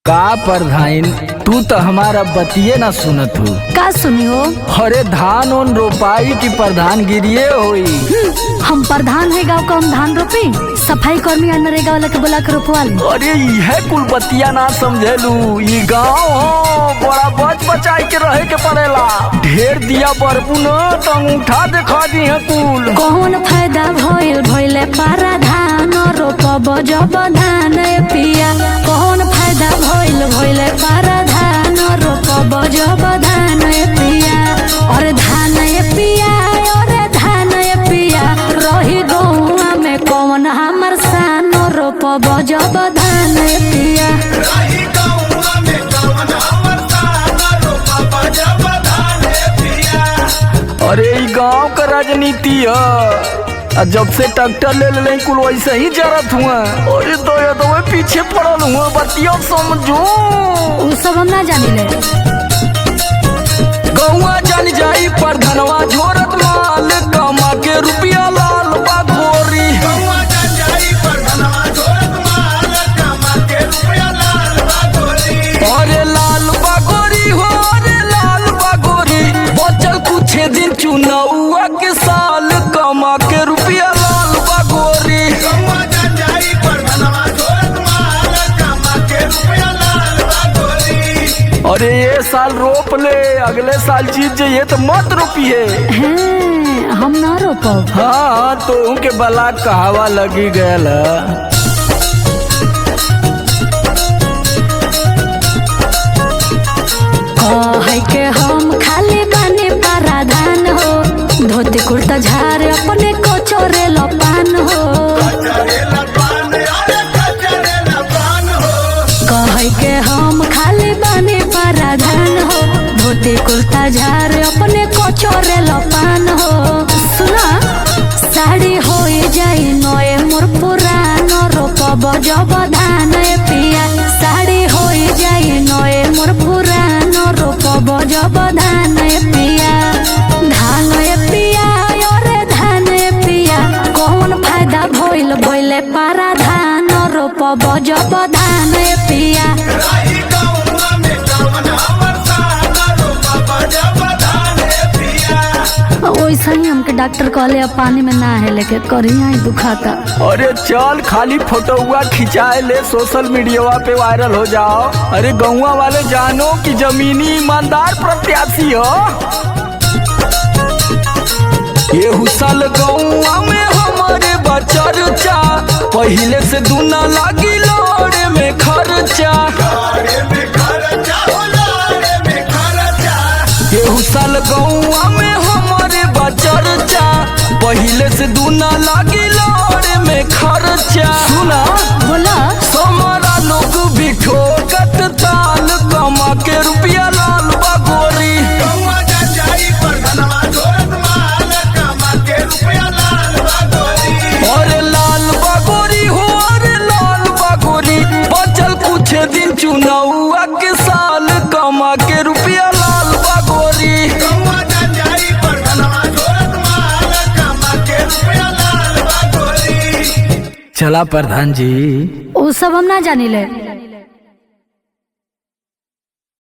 का प्रधान तू तो हमारा बतिये ना सुनत हो। का सुनी हो? अरे धान उन रोपाई की प्रधान गिरिये होई। हम प्रधान है गाँव का, हम धान रोपी? सफाई कर्मी नरेगा वाला के बोला के रोपवा ले। अरे यह कुल बतिया ना समझेलू, ये गाँव हो बड़ा बच बचाई के रहे के पड़ेला। ढेर दिया बरबू न तो अंगूठा दिखा दी है कुल। कौन फायदा भइल भइले पारा धान रोपब जब धान पिया। कौन फायदा भइल भइले पारा धान रोपब जब धान पिया। और धान पिया और धान पिया रही गौआ में कौन हमर सान रोपब जब धान पिया। अरे गांव का राजनीति है, जब से ट्रैक्टर ले ले कुल वैसे ही जरत हुआ। अरे तो पीछे पड़ल हुआ, बतिया समझो। उ सब हम ना जानी ले। गौआ जान जाई पर धनवा झोरत माल कमा के रुपया लाल बागोरी। अरे लाल बागोरी हो, अरे लाल बागोरी। बचल कुछ दिन चुनावा के साल कमा के रुपया लाल बागोरी। अरे ये साल रोप ले, अगले साल जीत जाइए तो मत रोपिए। हम ना रोपब। हाँ तो उनके बला कहवा लगी गयल। है के हम खाली बने पराधान हो, धोती कुर्ता झारे अपने को चोरे लपान हो। कहे के हम खाली बने पराधान हो, धोती कुर्ता झारे अपने को चोरे लपान हो। सुना साड़ी हो जाई नए मोर पुरानो रोपब जब धान पिया। साड़ी हो जाई नए मोर पुरानो रोपब जब धान पिया। धान पिया और धान पिया कौन फायदा भइल भइले पारा धान रोपब जब धान पिया। वैसा ही हमके डॉक्टर कहले अब पानी में ना है लेके करिया ही दुखाता। अरे चल खाली फोटोआ खिंचाए ले, सोशल मीडिया पे वायरल हो जाओ। अरे गौवा वाले जानो कि जमीनी ईमानदार प्रत्याशी हो। ये हुसल गौवा में हमारे बचरचा, पहले से दूना लागी लोड़े में खर्चा। ये हुसल गौवा में हमारे बचरचा, पहले से दूना लागी लोड़े में खर्चा। सुना बोला समारा लोग भी ठोकत ताल कमा के रुपया लाल बागोरी। अरे लाल बागोरी हो, अरे लाल बागोरी। बचल कुछ दिन चुनावा के साल कमा के रुपया लाल बागोरी। चला प्रधान जी, वो सब हम ना जानी ले।